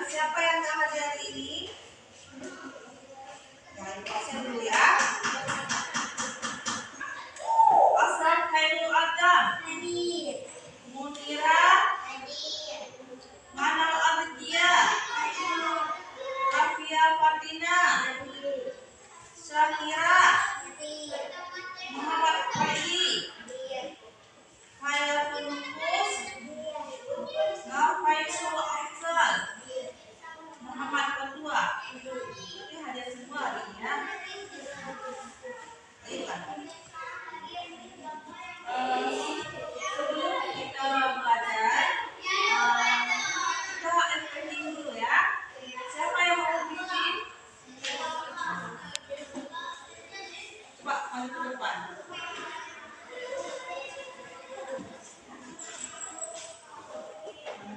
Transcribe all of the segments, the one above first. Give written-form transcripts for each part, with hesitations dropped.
Siapa yang nggak hadir hari ini? Jangan absen dulu ya. Asal Khairul Adam. Hadir. Munira. Hadir. Manal Abdia. Hadir. Rafia Fatina. Hadir. Syakira. Hadir. Muhammad Faizi. Hadir. Hayatul Nufus. Nafaisul Afzal. Muhammad Ketua. Ini hadir semua hari ini ya. Ayo kan. Sebelum kita belajar, kita opening dulu ya. Siapa yang mau bikin? Coba maju ke depan.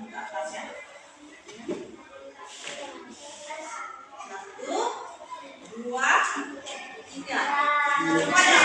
Ke atas ya. 1, 2, 3. Semuanya.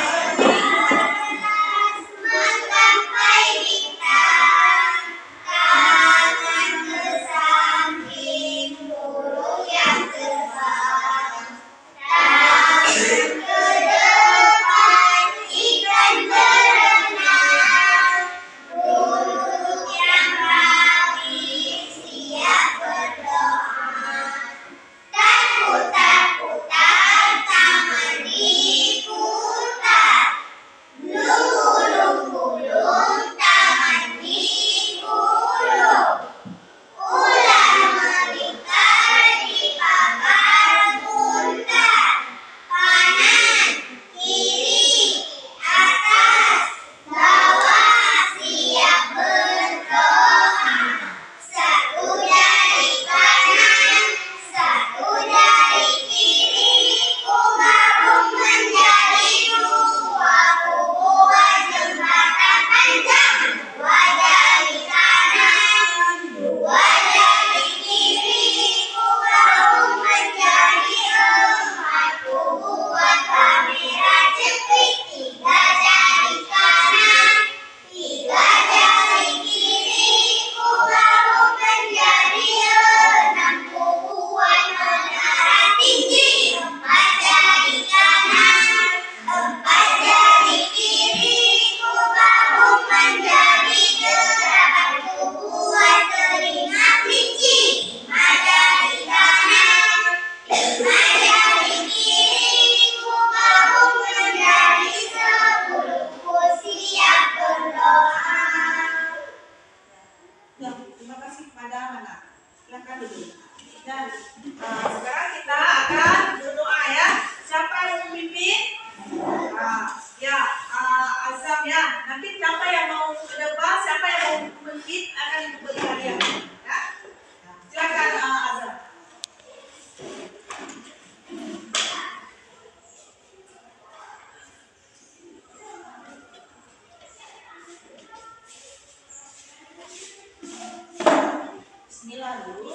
Dan sekarang kita akan berdoa ya. Siapa yang memimpin? Azam ya. Nanti siapa yang mau ke depan, siapa yang mau memimpin akan diberi hadiah. Ya. Silakan Azam. Bismillah dulu.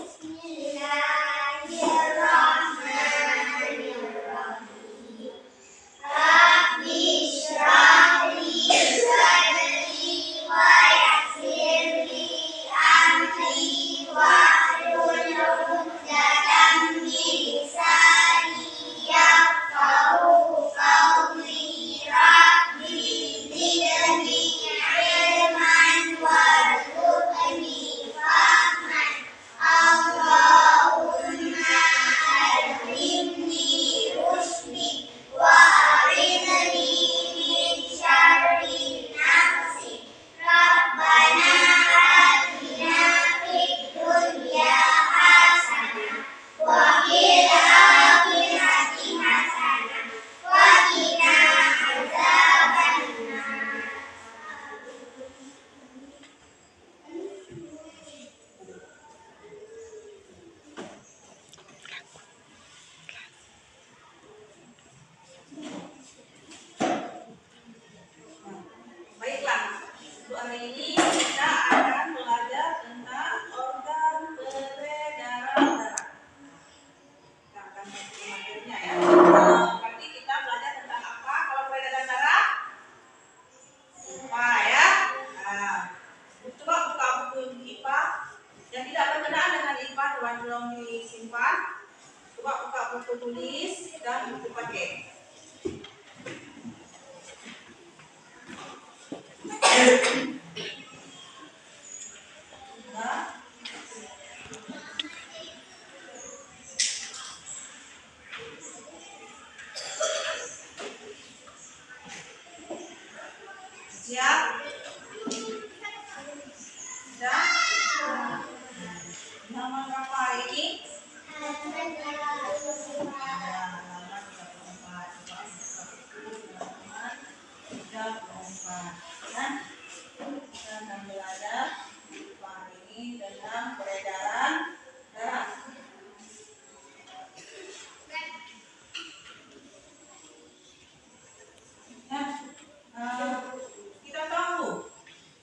Allah tulis dan buku paket. Nah, siap? Sudah? Nama berapa ini? Halaman 34. Nah, kita akan belajar hari ini tentang peredaran darah. Nah, kita tahu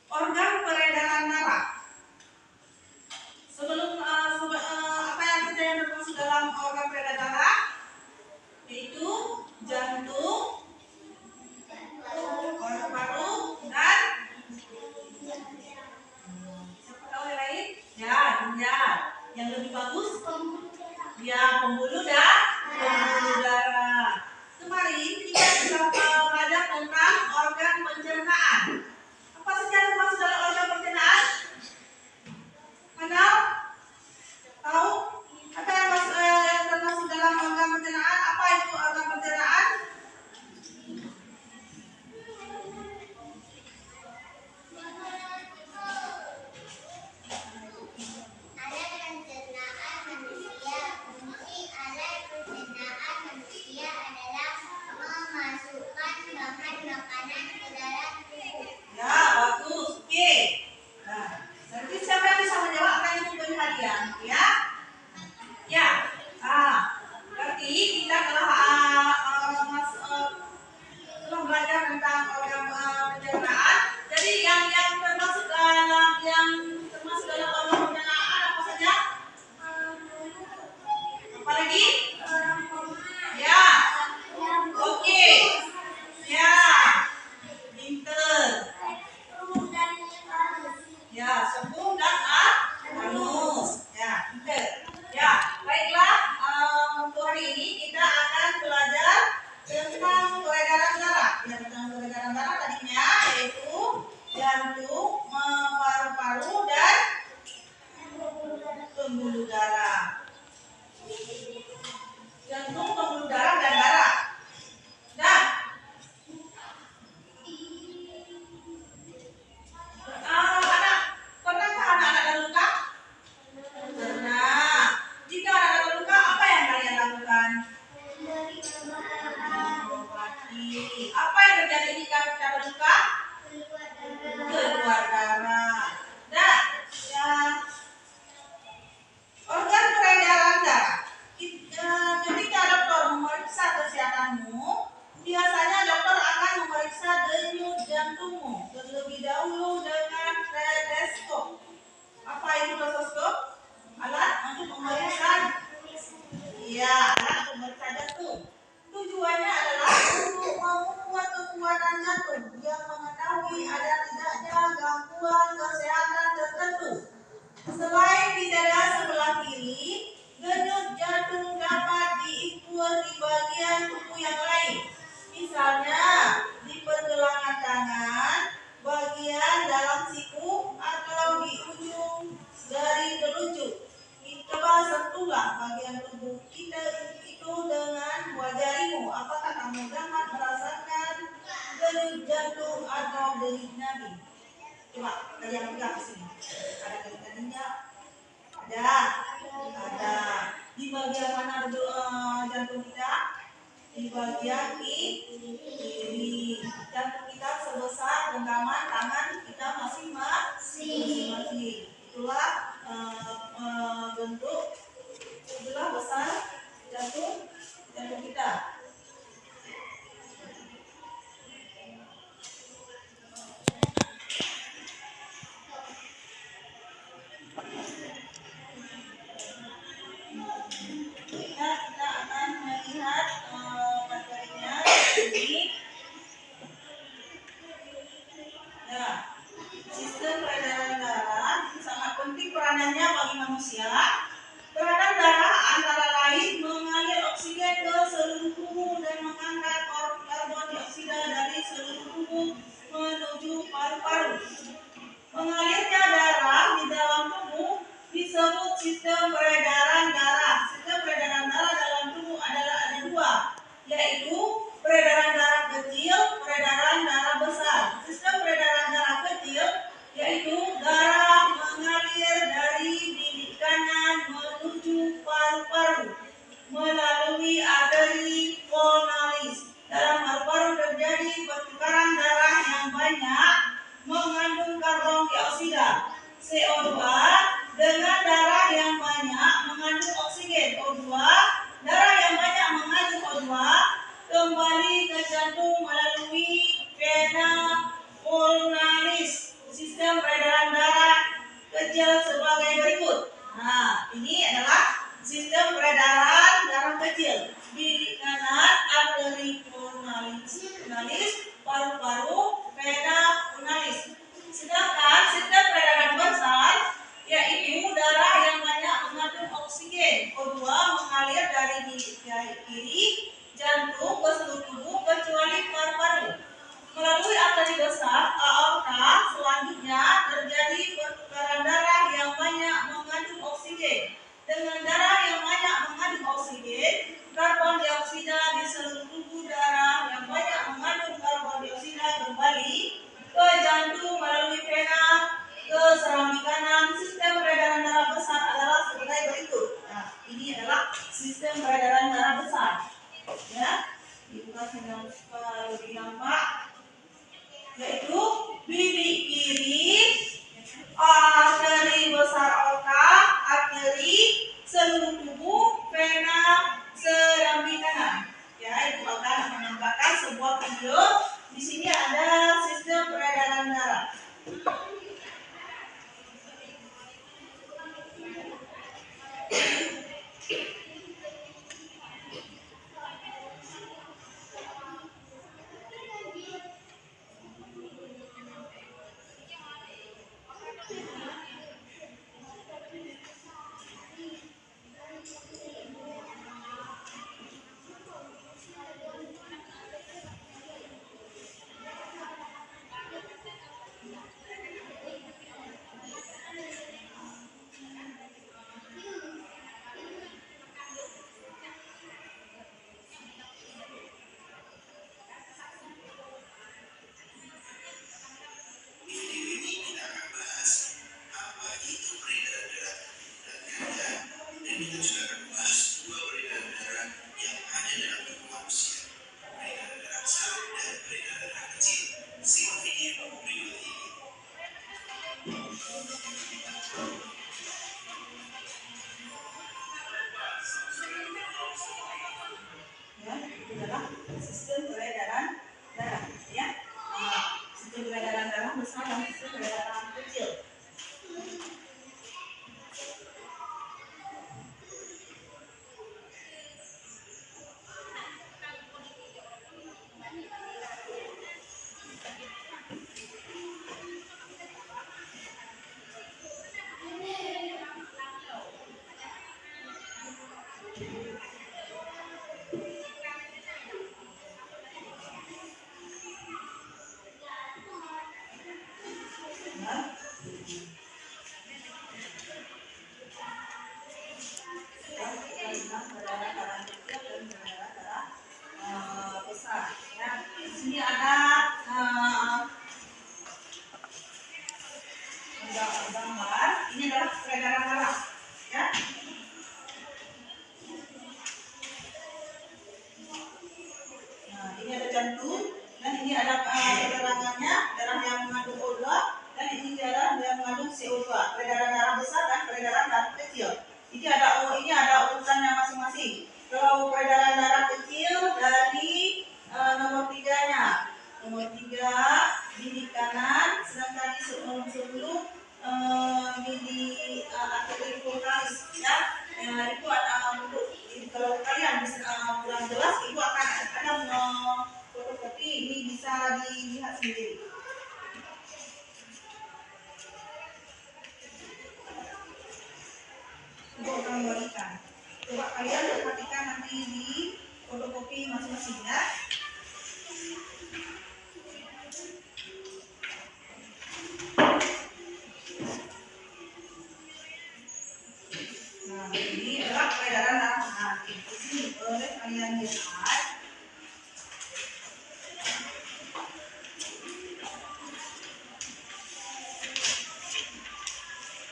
organ peredaran darah. Sebelum apa yang saja yang termasuk dalam organ peredaran darah, yaitu jantung, paru-paru, dan siapa tahu yang lain? Ya, ginjal. Yang lebih bagus? Ya, pembuluh darah. Kemarin kita sudah belajar tentang organ pencernaan. Apa saja yang termasuk dalam organ pencernaan? Kenal? Tahu? Apa yang termasuk dalam organ pencernaan? Apa itu organ pencernaan? Ya, bagus. Oke. Nah, nanti siapa yang bisa menjawab akan diberi hadiah, ya? Ya. Berarti kita telah belajar tentang organ pencernaan. Jadi yang termasuk dalam organ pencernaan apa saja? Apa lagi? Ya. Oke. Ya. Pinter. Ya, sembung dan anus. Ya, pinter. Ya, baiklah. Untuk hari ini kita akan belajar tentang peredaran darah. Ya, tentang peredaran darah tadinya yaitu jantung, paru-paru, dan pembuluh darah. Jantung, pembuluh darah, dan darah. Nah, pernahkah anak-anak terluka? Pernah. Jika anak terluka, apa yang kalian lakukan? Mengobati. Apa yang terjadi jika kita terluka? Keluar darah. Nah, ya. Organ peredaran darah. Ketika dokter memeriksa kesehatanmu, biasanya dokter akan memeriksa denyut jantungmu terlebih dahulu dengan stetoskop. Apa itu stetoskop? Alat untuk memeriksa. Iya, alat untuk memeriksa jantung. Tujuannya adalah untuk mengukur kekuatan jantung yang mengetahui ada tidaknya gangguan kesehatan tertentu. Selain di dada sebelah kiri, denyut jantung dapat diukur di bagian tubuh yang lain. Misalnya di pergelangan tangan, bagian dalam siku, atau di ujung jari telunjuk. Coba sentuhlah bagian tubuh kita itu dengan dua jarimu. Apakah kamu dapat merasakan denyut jantung atau denyut nadi? Coba kalian pegang ke sini. Ada denyut nadinya? Ada. Di bagian mana jantung kita? Di bagian kiri. Jantung kita sebesar genggaman tangan kita masing-masing. Itulah bentuk, itulah besar jantung kita. Kita akan melihat materinya ini. Ya, sistem peredaran darah sangat penting peranannya bagi manusia. Peredaran darah antara lain mengalir oksigen sistem peredaran darah. Sistem peredaran darah dalam tubuh ada dua, yaitu peredaran darah kecil, peredaran darah besar. Sistem peredaran darah kecil yaitu darah mengalir dari bilik kanan menuju paru-paru melalui arteri pulmonalis. Dalam paru-paru terjadi pertukaran darah yang banyak mengandung karbon dioksida CO2 dengan darah yang banyak mengandung oksigen O2. Darah yang banyak mengandung O2 kembali ke jantung melalui vena pulmonalis. Sistem peredaran darah kecil sebagai berikut. Nah, ini adalah sistem peredaran darah kecil. Bilik kanan arteri pulmonalis, paru-paru, vena pulmonalis. Sedangkan sistem peredaran besar yaitu darah yang banyak mengandung oksigen O2 mengalir dari bilik kiri jantung ke seluruh tubuh kecuali paru-paru. Melalui arteri besar aorta selanjutnya terjadi pertukaran darah yang banyak mengandung oksigen dengan darah yang banyak mengandung oksigen. Karbon dioksida di seluruh tubuh darah yang banyak mengandung karbon dioksida kembali ke jantung melalui vena ke serambi kanan. Sistem peredaran darah besar adalah sebagai berikut. Nah, ini adalah sistem peredaran darah besar. Ya, dibuka lebih nampak, yaitu bilik kiri, arteri besar aorta, arteri seluruh tubuh, vena serambi kanan. Ya, itu akan menambahkan sebuah video. Di sini ada sistem peredaran darah. Sistem peredaran darah, ya. Sistem peredaran darah besar dan sistem peredaran kecil. Besar. Ya. Di sini ada gambar. Ini adalah peredaran darah. Ya. Nah, ini ada jantung dan ini ada penerangannya, darah yang mengandung O2 dan ini darah yang mengandung CO2. Peredaran darah besar dan peredaran darah kecil. Ini ada urutannya masing-masing. Kalau peredaran darah kecil dari nomor 3-nya. Nomor 3 bilik kanan, sedangkan di sebelum bilik arteri pulmonalis, ya. Itu ada untuk kalau kalian kurang jelas, ibu akan ada fotokopi, ini bisa dilihat sendiri. Ibu akan memberikan. Coba kalian perhatikan nanti di fotokopi masing-masing, ya.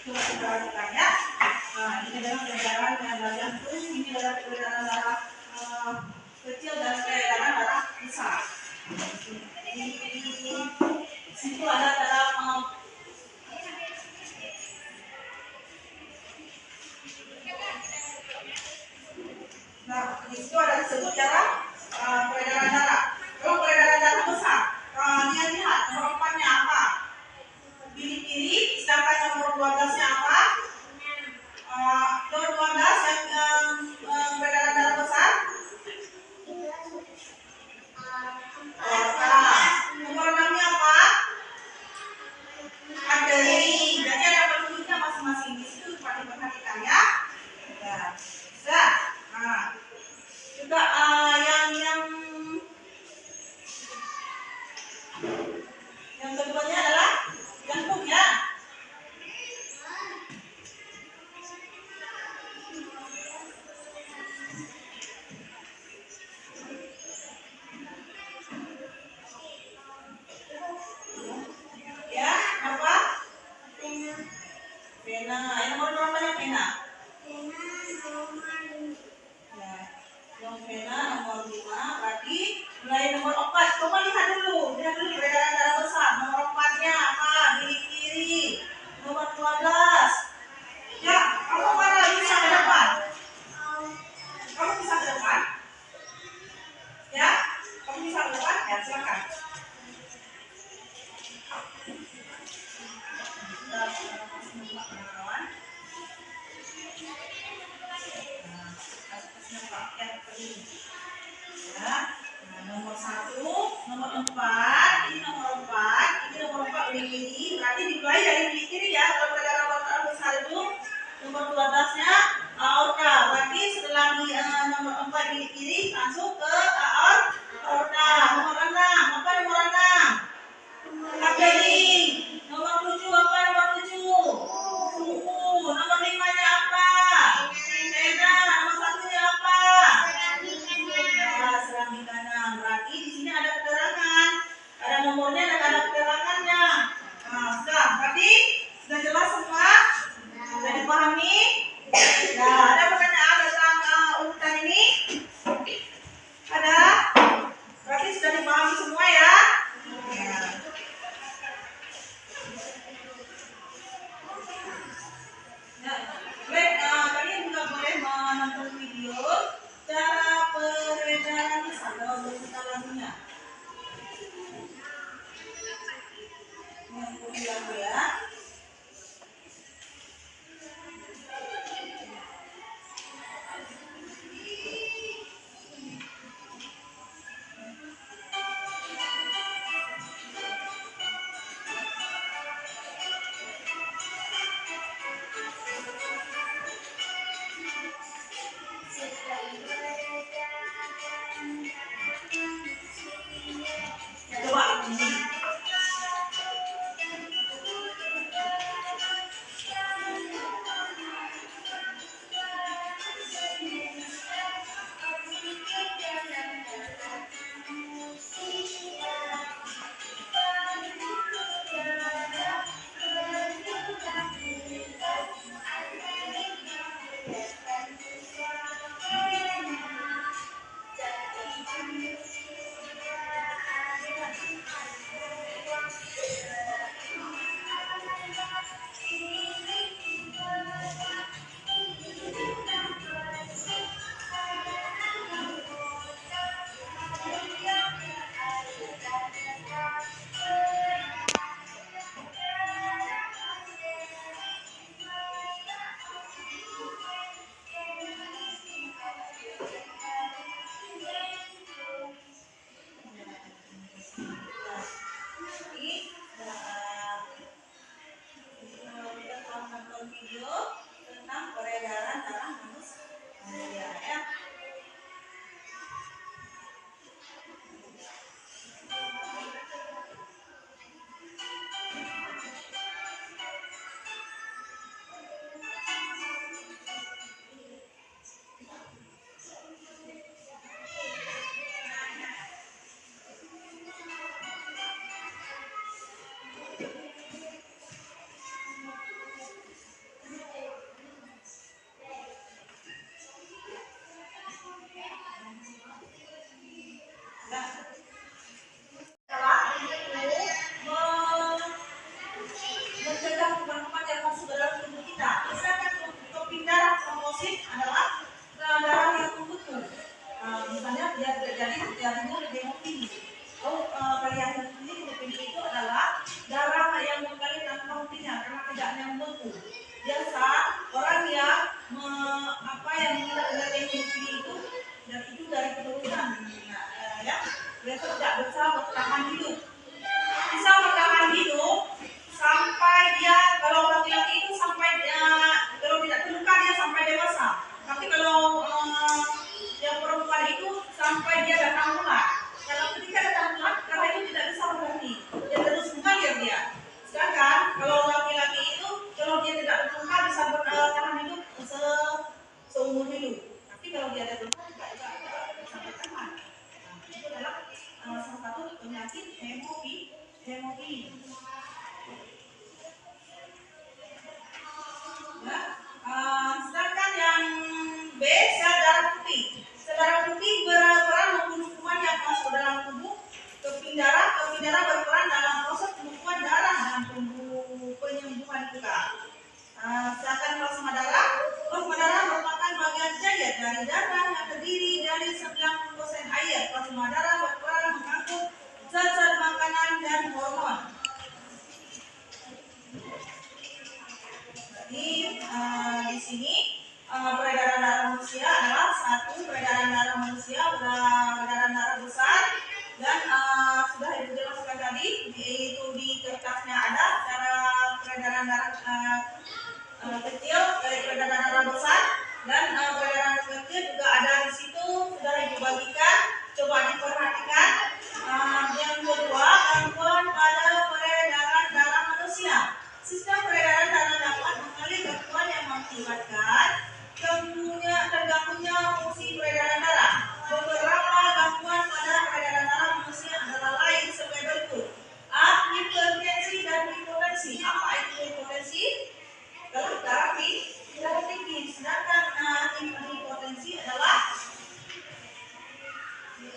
Coba kita perhatikan ya. Nah, ini adalah peredaran darah jantung, ini adalah peredaran darah kecil dan peredaran darah besar. Di situ ada darah nah, di situ ada disebut darah peredaran darah. Kalau peredaran darah besar, dia lihat nomor 4-nya apa? Bilik kiri, sedangkan nomor 12-nya apa? Nomor 12 yang peredaran darah besar. Nomor 6-nya apa? Arteri. Jadi ada penduduknya masing-masing. Di situ diperhatikan ya. Ya. Sudah. Nah, juga yang keduanya adalah jantung ya. Ya, apa? Pena. Yang nomor berapanya pena? Ya. Yang pena nomor 5. Berarti mulai nomor 4. Coba lihat dulu. Lihat dulu peredaran darah besar. Nomor 4-nya apa? Bilik kiri. Nomor 12. Ya, kamu mana bisa ke depan? Kamu bisa ke depan? Ya, kamu bisa ke depan? Ya, silakan. Ya, nomor 1, nomor 4, ini nomor 4, ini nomor 4 bilik kiri. Berarti dimulai dari bilik kiri ya. Kalau peredaran darah besar itu nomor 12-nya aorta. Berarti setelah di nomor 4 bilik kiri langsung ke aorta. Nomor 6, apa nomor 6? Arteri. Nomor 7 apa nomor 7? Nomor 5-nya apa? Pena. Nomor 1-nya apa? Ya, serambi kanan. Berarti di sini ada keterangan. Ada nomornya dan ada keterangannya. Nah, sudah. Berarti sudah jelas semua? Sudah dipahami? Ya, ada pertanyaan tentang urutan ini? Ada? Berarti sudah dipahami semua ya? Ya. Ya, baik, kalian juga boleh menonton video cara peredaran kalau berputar lagunya. Yang lagu ya. Coba. Video tentang peredaran darah manusia ya. MUI. Ya. Sedangkan yang B, sel darah putih. Sel darah putih berperan membunuh kuman yang masuk dalam tubuh. Keping darah berperan dalam proses pembekuan darah dan penyembuhan luka. Sedangkan plasma darah merupakan bagian cair dari darah yang terdiri dari 90% air. Plasma darah berperan mengangkut zat-zat makanan dan hormon. Jadi di sini peredaran darah manusia adalah satu peredaran darah manusia peredaran darah besar dan sudah ibu jelaskan tadi yaitu di kertasnya ada cara peredaran darah kecil dari peredaran darah besar dan peredaran kecil juga ada di situ sudah ibu bagikan, coba diperhatikan. Yang kedua, gangguan pada peredaran darah manusia. Sistem peredaran darah dapat mengalami gangguan yang mengakibatkan terganggunya fungsi peredaran darah. Beberapa gangguan pada peredaran darah manusia adalah lain sebagai berikut: hipertensi dan hipotensi. Apa itu hipotensi? Kalau darah tinggi, sedangkan hipotensi adalah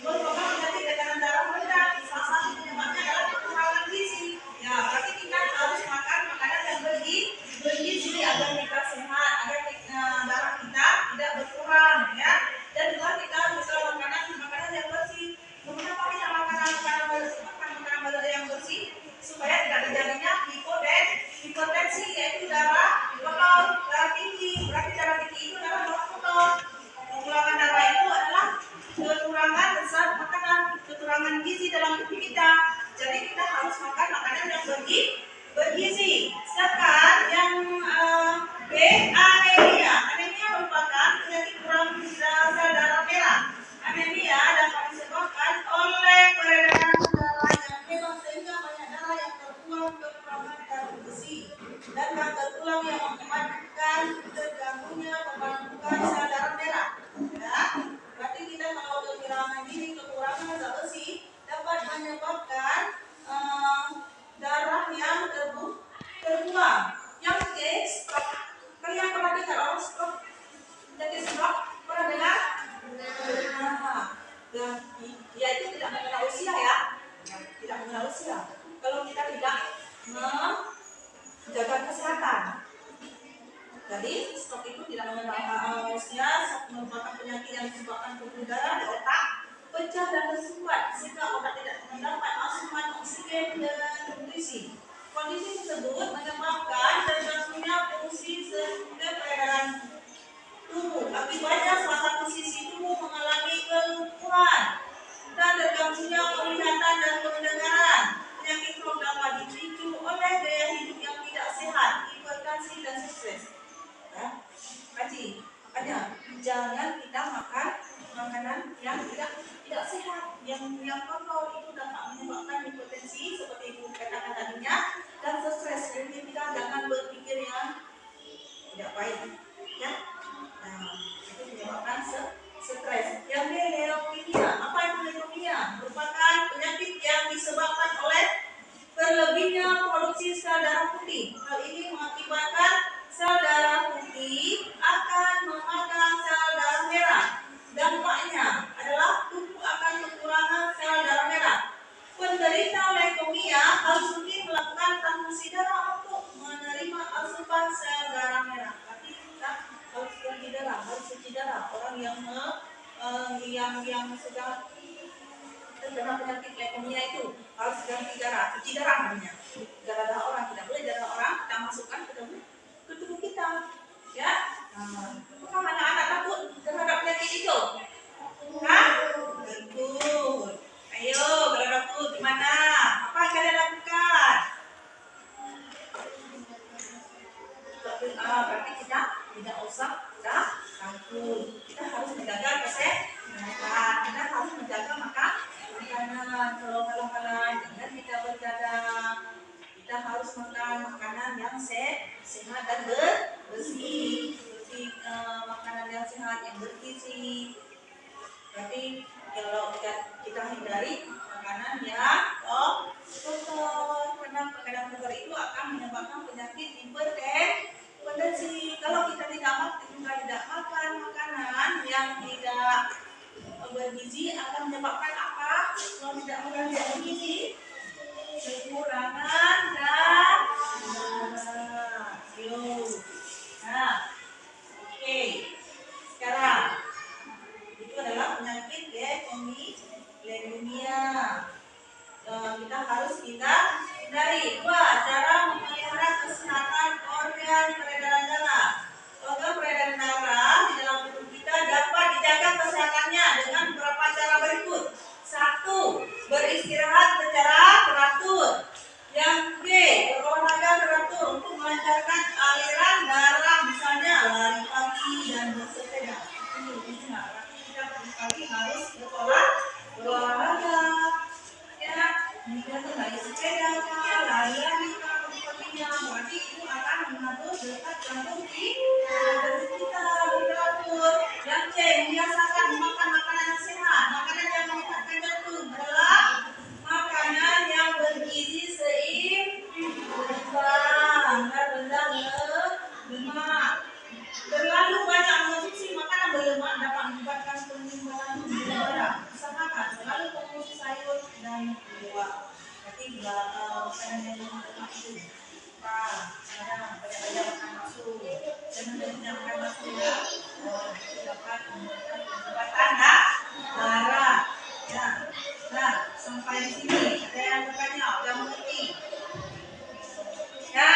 merupakan penyakit tekanan darah rendah. Salah satu penyebabnya adalah kekurangan gizi. Ya, berarti kita harus makan makanan yang bergizi agar kita sehat, agar darah kita tidak berkurang, ya. Dan juga kita bisa makanan yang bersih. Mengapa kita makan makanan yang bersih? Supaya tidak terjadinya hipotensi, yaitu darah kotor, darah tinggi. Berarti darah tinggi itu adalah darah kotor. Kekurangan darah itu adalah kekurangan zat makanan, kekurangan gizi dalam tubuh kita. Jadi kita harus makan makanan yang bergizi. Sedangkan yang B, anemia. Anemia merupakan penyakit kurang sel darah merah. Anemia dapat disebabkan oleh peredaran darah yang memang sehingga banyak darah yang terbuang kekurangan darah besi dan kanker tulang yang mengakibatkan terganggunya pembentukan sel darah merah. Ya, berarti kita kalau kekurangan ini, kekurangan zat besi dapat menyebabkan darah yang terbuang. Yang C, stroke. Kalian pernah dengar orang stroke? Jadi stroke pernah dengar? Ya itu tidak mengenal usia, ya. Tidak mengenal usia. Kalau kita tidak menjaga kesehatan. Jadi stroke itu tidak mengenal usia, merupakan penyakit yang disebabkan pembuluh darah di otak pecah dan tersumbat sehingga otak tidak mendapat asupan oksigen dan nutrisi. Kondisi tersebut menyebabkan terganggunya fungsi sistem peredaran tubuh. Akibatnya salah satu sisi tubuh mengalami kelumpuhan dan terganggunya penglihatan dan pendengaran. Penyakit stroke dapat dipicu oleh gaya hidup yang tidak sehat, hipertensi dan stres. Ya, makanya jangan kita makan makanan yang tidak sehat, yang kotor. Itu dapat menyebabkan hipertensi seperti ibu katakan tadinya dan stres. Jadi kita jangan berpikir yang tidak baik, ya. Nah, itu menyebabkan stres. Yang B, leukemia. Apa itu leukemia? Merupakan penyakit yang disebabkan oleh berlebihnya produksi sel darah putih. Hal ini mengakibatkan sel darah putih akan memakan sel darah merah. Dampaknya adalah tubuh akan kekurangan sel darah merah. Penderita leukemia harus rutin melakukan transfusi darah untuk menerima asupan sel darah merah. Berarti kita harus ganti darah, harus cuci darah. Orang yang sudah terkena penyakit leukemia itu harus ganti darah, cuci darah namanya. Darah orang, tidak boleh darah orang kita masukkan ke tubuh kita, ya. Apakah anak-anak takut terhadap penyakit itu? Hah? Takut. Ayo, kalau takut gimana? Apa yang kalian lakukan? Berarti kita tidak usah takut. Kita harus menjaga kesehatan. Kita harus menjaga makanan. Kalau jangan kita bergadang. Kita harus makan makanan yang sehat dan bersih, makanan yang sehat yang bergizi. Berarti Kalau kita hindari makanan yang kotor, karena makanan kotor itu akan menyebabkan penyakit hipertensi. Kalau kita tidak makan makanan yang tidak bergizi akan menyebabkan apa? Kalau tidak makan yang bergizi, kekurangan dan nah, oke. Sekarang itu adalah penyakit leukemia. Kita harus hindari. Dua, cara memelihara kesehatan organ peredaran darah. Organ peredaran darah di dalam tubuh kita dapat dijaga kesehatannya dengan beberapa cara berikut. Satu, beristirahat secara teratur. Yang B, berolahraga teratur untuk melancarkan aliran darah, misalnya lari pagi dan bersepeda. Kita pagi harus berolahraga. Ya, kemudian naik sepeda, lari-lari, berarti itu akan mengatur detak jantung kita teratur. Yang C, membiasakan makan makanan yang sehat. Makanan yang meningkatkan jantung adalah makanan yang bergizi seimbang dan rendah lemak. Terlalu banyak mengonsumsi makanan berlemak dapat menyebabkan penimbangan gula darah. Usahakan selalu mengonsumsi sayur dan buah. Berarti makanan yang berlemak itu kadang banyak makan bakso, jangan banyak makan bakso ya. Dapat menyebabkan darah. Ya. Nah, sampai di sini ada yang bertanya, udah mengerti? Ya.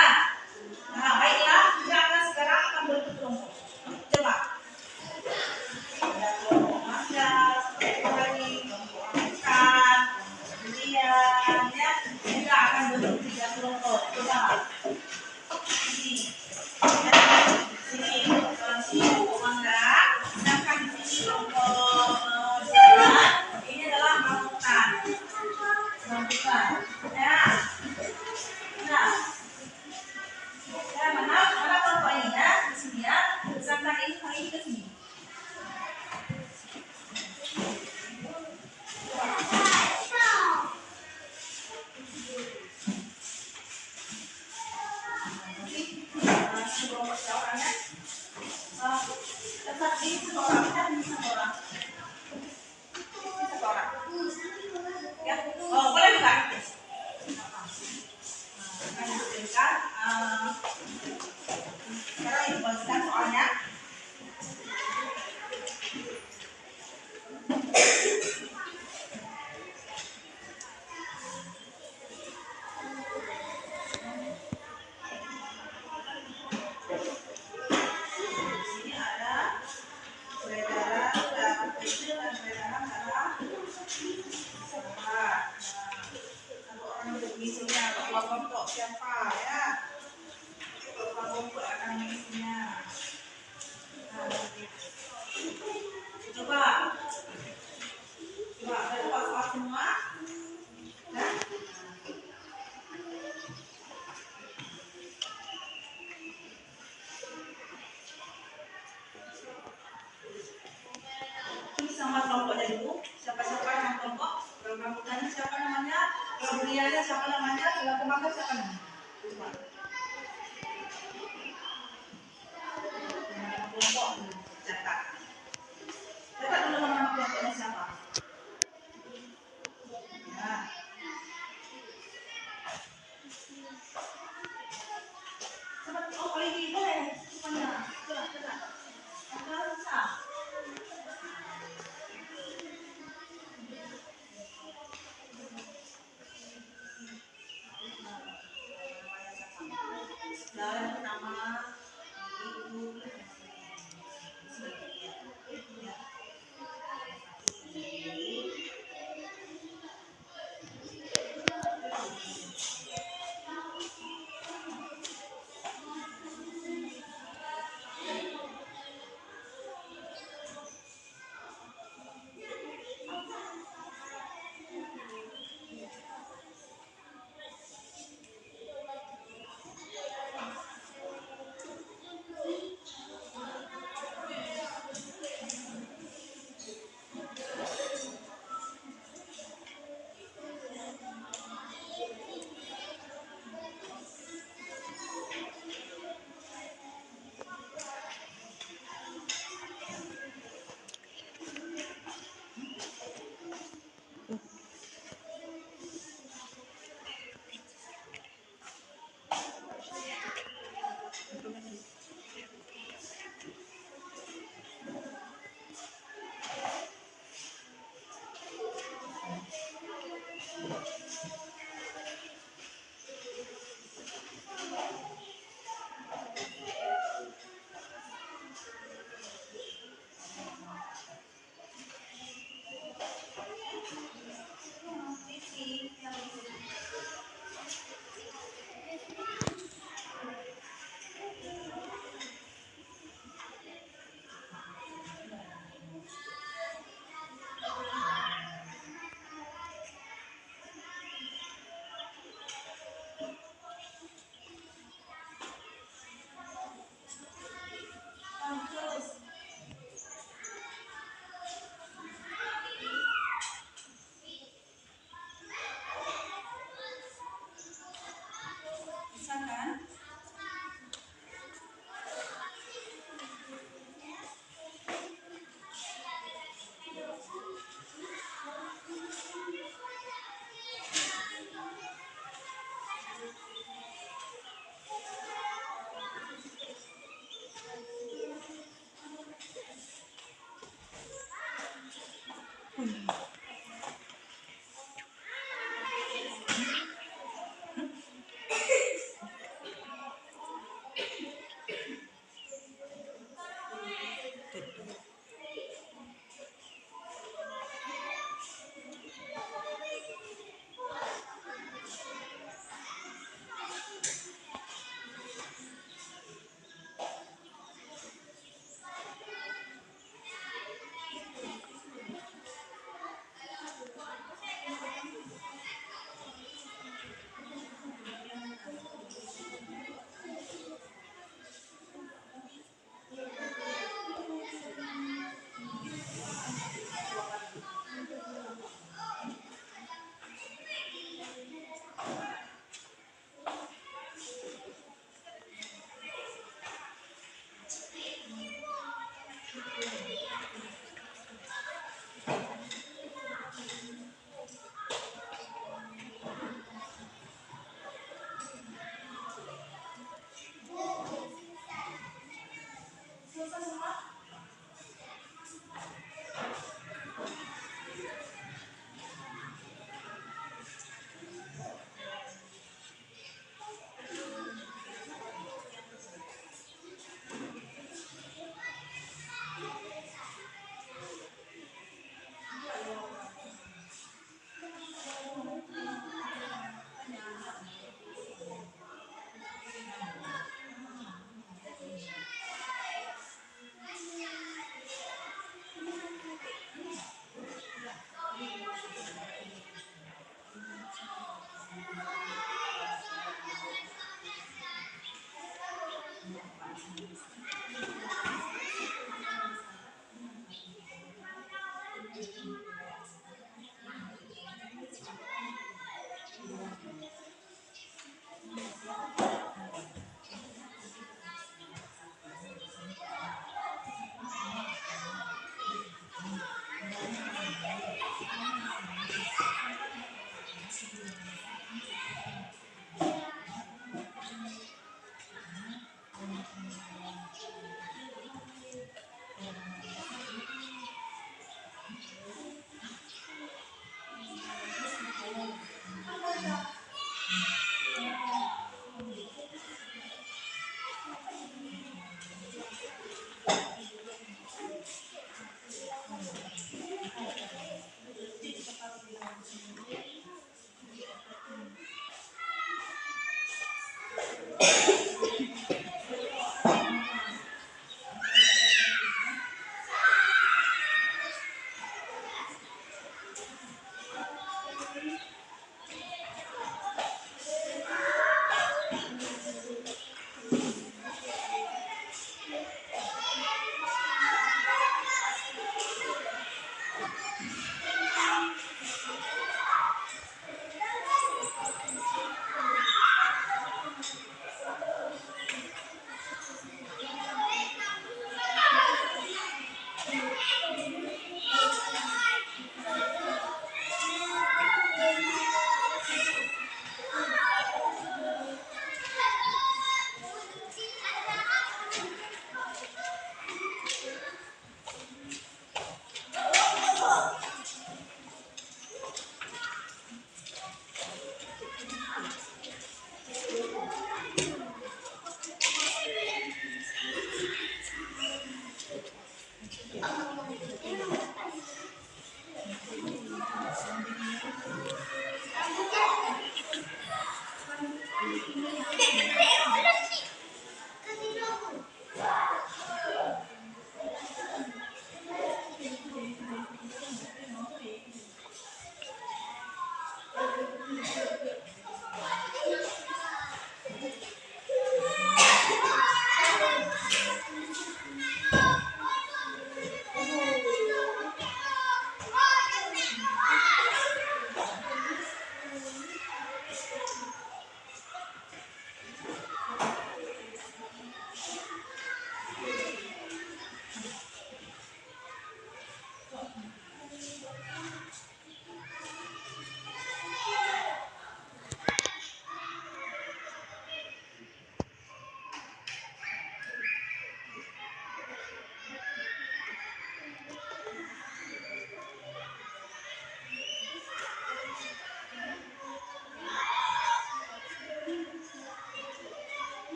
Nah, baiklah, kita akan sekarang akan berkelompok. Coba. Ada kelompok makan, lagi, kelompok makan, kemudian ya, kita akan bentuk 3 kelompok. Coba. Sini. Sini kelompok makan, sedangkan di sini kelompok jalan. Ini adalah rambutan. Rambutan. Ya. Nah. Ya, mana kelompok ini ya? Di sini ya. Sedangkan ini ke sini. Oh, boleh buka? Sekarang ini bagikan soalnya. Sini ada peredaran darah kecil dan peredaran darah besar. Kalau orang mengisinya, kelompok siapa ya? Kelompok akan mengisinya. Coba ada soal semua. Nah. Ini sama kelompoknya dulu. Siapa-siapa yang kelompok? Rambutannya siapa namanya? Duriannya siapa namanya? Selaku makan siapa namanya? Coba. Kelompok catat. Catat dulu nama kelompoknya siapa? Ya. Oh, kalau ini boleh. Semuanya. Catat. Ada bisa. Nah, yang pertama ibu.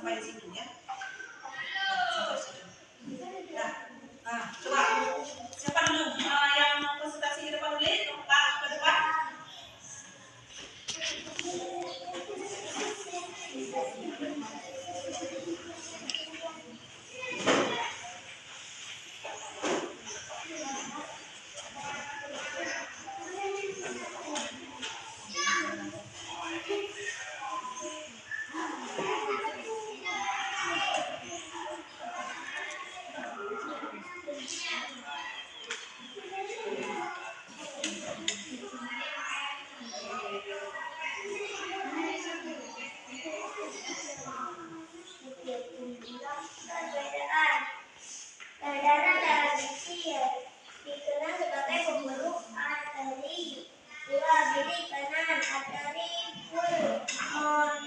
sampai di situ ya. Sampai situ. Nah, coba siapa dulu yang mau presentasi ke depan dulu? Pak, ke depan. Peredaran darah kecil dikenal sebagai pembuluh arteri. 2. Bilik kanan arteri pulmonalis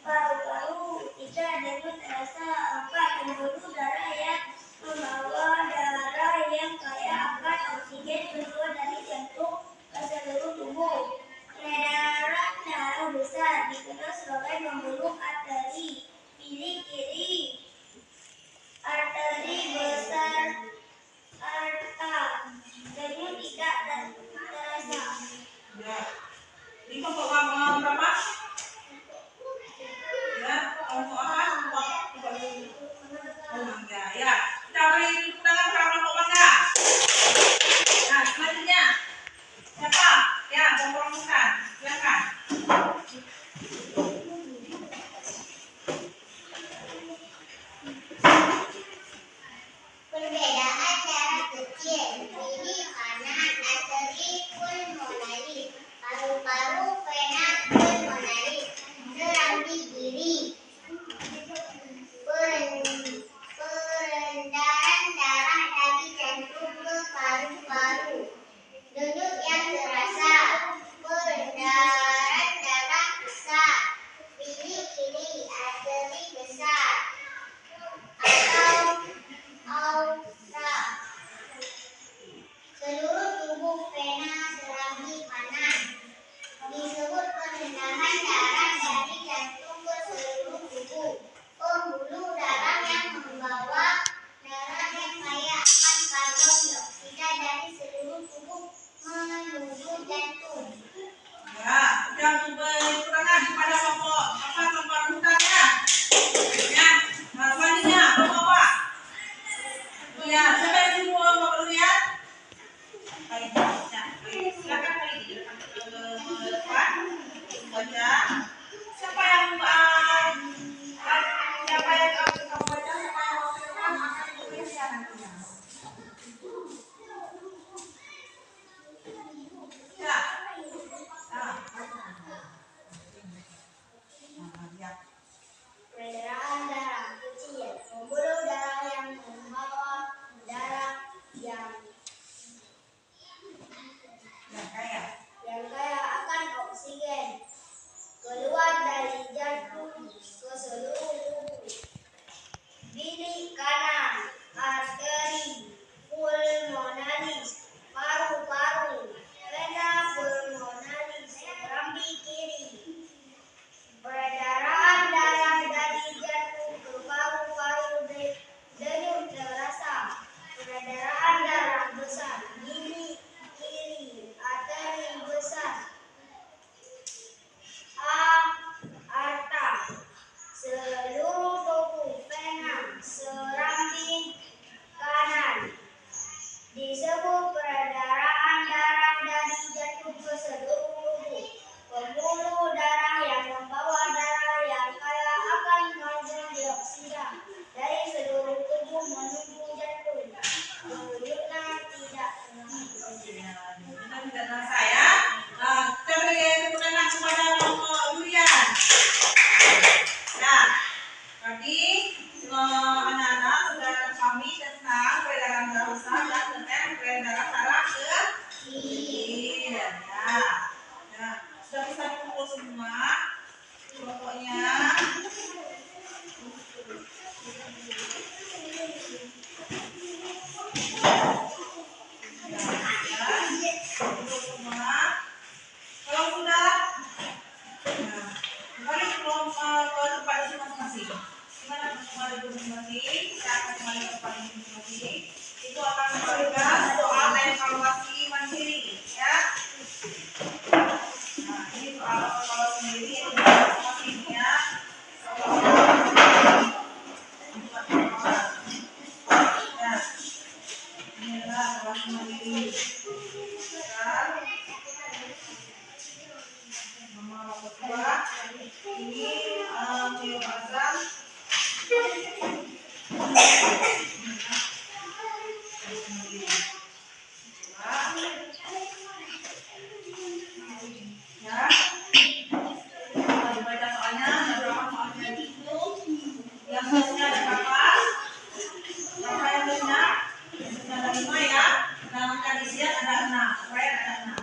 paru-paru. 3. Denyut terasa. 4. Pembuluh darah yang membawa darah yang kaya akan oksigen keluar dari jantung ke seluruh tubuh. Peredaran darah besar dikenal sebagai pembuluh arteri bilik kiri. Arteri besar arta. Denyut tidak terasa. Ya. Ini kelompok berapa? Ya, kelompok apa? Mangga. Ya, kita beri tepuk tangan para kelompok mangga. Nah, selanjutnya siapa? Ya, kelompok rambutan. Silakan. Perbedaan darah kecil. Bilik kanan arteri pulmonalis paru-paru vena pulmonalis. Serambi kiri. Peredaran darah dari jantung ke paru-paru. Denyut yang terasa. Peredaran darah besar. Bilik kiri arteri besar atau aorta. Seluruh tubuh vena serambi kanan. Disebut peredaran darah dari jantung ke seluruh tubuh. Pembuluh darah yang membawa darah yang kaya akan karbon dioksida dari seluruh tubuh menuju jantung. Ya, sudah memberi keterangan kepada kelompok rambutan ya. Ya, nah selanjutnya kelompok apa? Ya, siapa yang mau lihat? Baik, ya, silakan kali di depan. Baca. Siapa yang kamu baca? Siapa yang mau ke depan akan diperiksa nantinya. Ya. Ya. Peredaran darah kecil. Pembuluh darah yang membawa darah yang kaya akan oksigen keluar dari jantung ke seluruh tubuh. Bilik kanan arteri pulmonalis paru-paru vena pulmonalis serambi kiri. Peredaran darah dari jantung ke paru-paru denyut terasa. Peredaran darah besar bilik kiri arteri besar aorta. Seluruh tubuh vena serambi kanan. Disebut peredaran darah dari jantung ke seluruh tubuh. Pembuluh darah yang membawa darah yang kaya akan karbon dioksida dari seluruh tubuh menuju jantung. Denyutnya tidak terasa ya. Kita beri tepuk tangan kepada kelompok durian. Nah, tadi anak-anak sudah kami tentang peredaran darah besar dan tentang peredaran darah kecil. Nah, sudah bisa dikumpul semua kelompoknya. Kalau sudah, kembali ke tempat masing-masing. Gimana kembali duduk masing-masing? Kita akan kembali ke tempat masing-masing. Itu akan memberikan soal evaluasi mandiri, ya. Nah, ini soal evaluasi mandiri itu masing-masing, ya. Ya, ini adalah evaluasi mandiri. Nomor kedua, ini pembahasan ya. Kita dibaca soalnya ada berapa soalnya itu? Yang biasanya ada berapa? Berapa yang banyak? Ada 5 ya. Dalam angka isian ada 6. Supaya ada 6.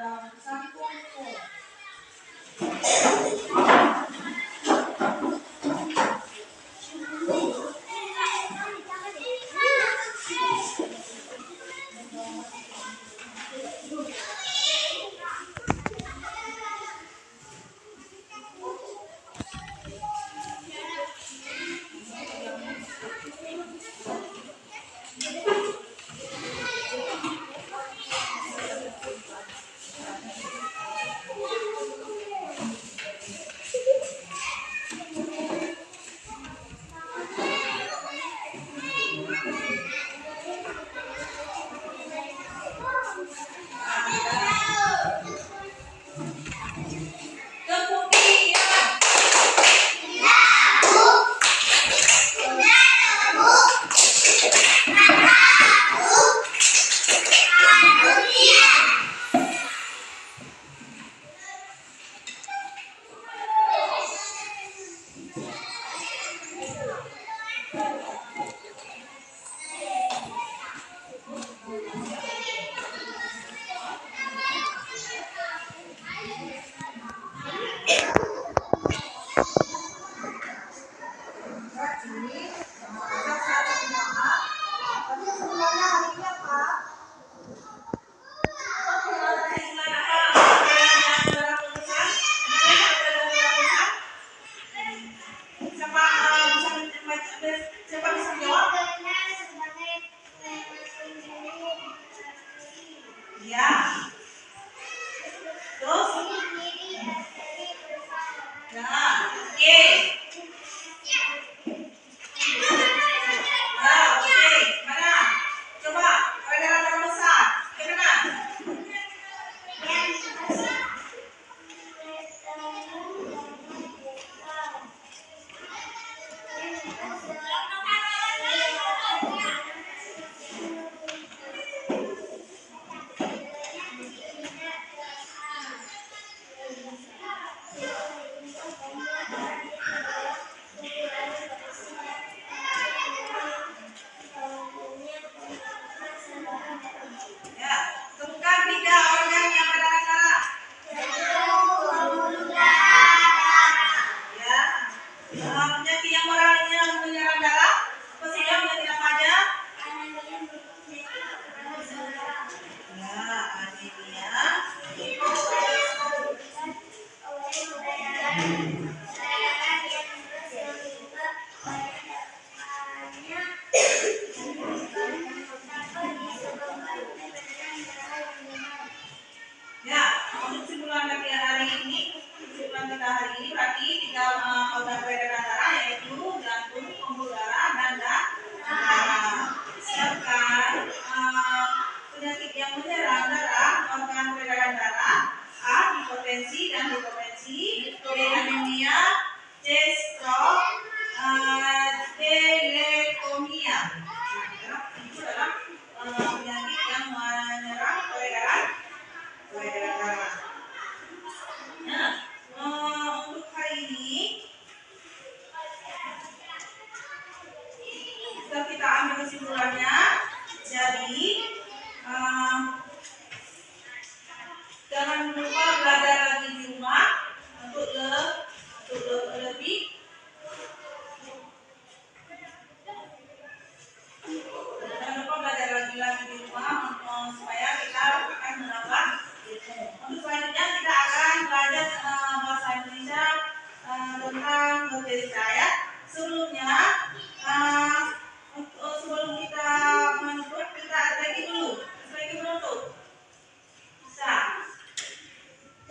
sampai kumpul.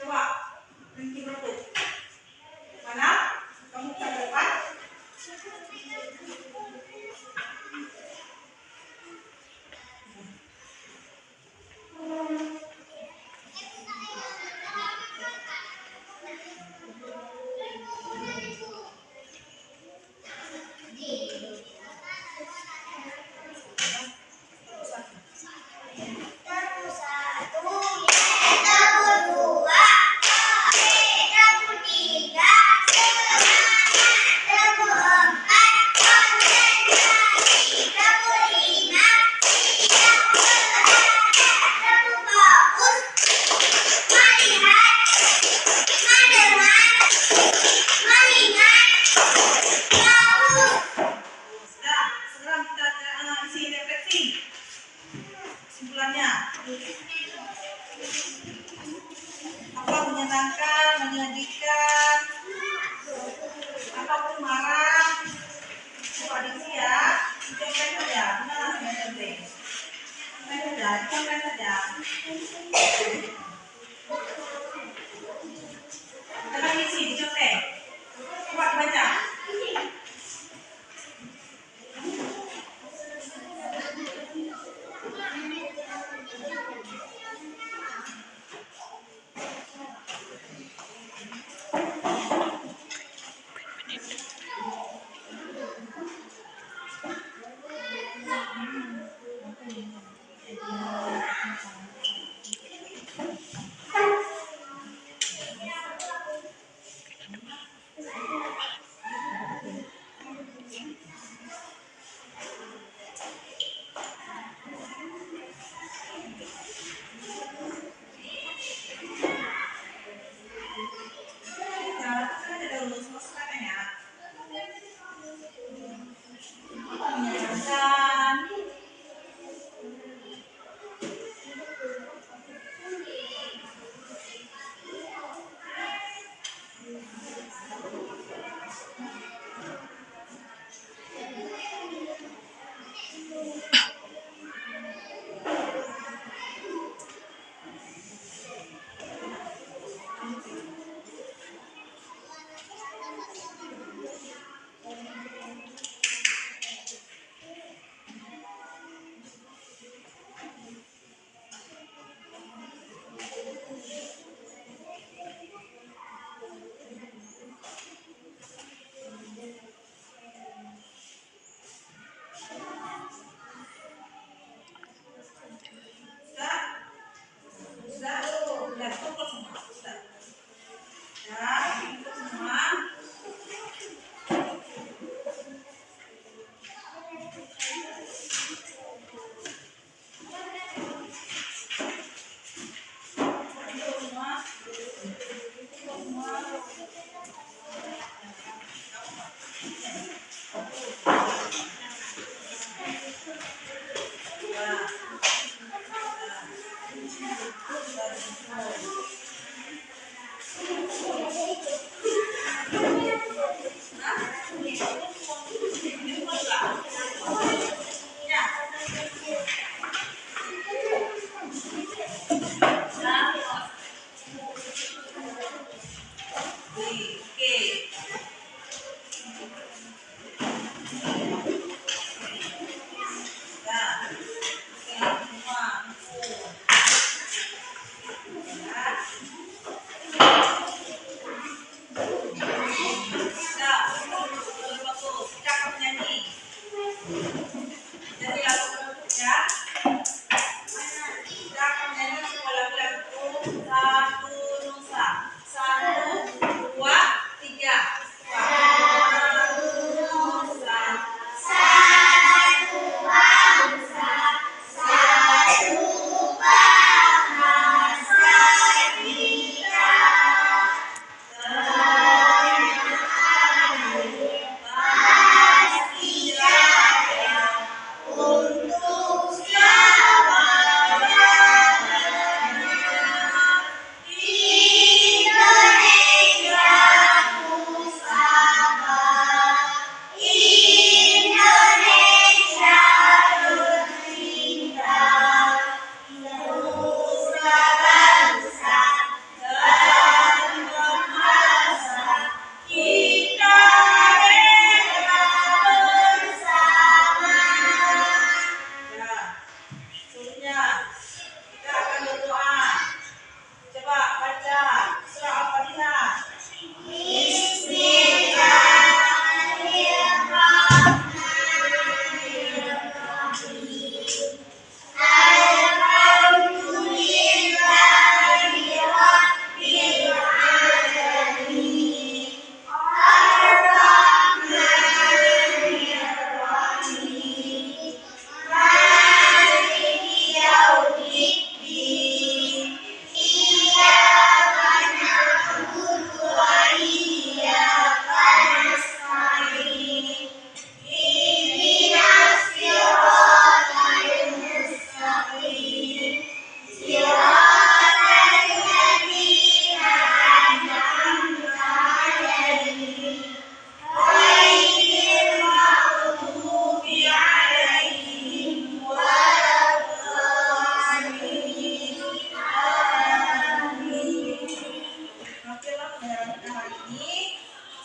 Coba, berhenti bertutup. Mana? Kamu saja, diamkan saja. Tekan isi, dicontek. Kuat baca.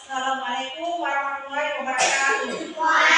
Assalamualaikum warahmatullahi wabarakatuh.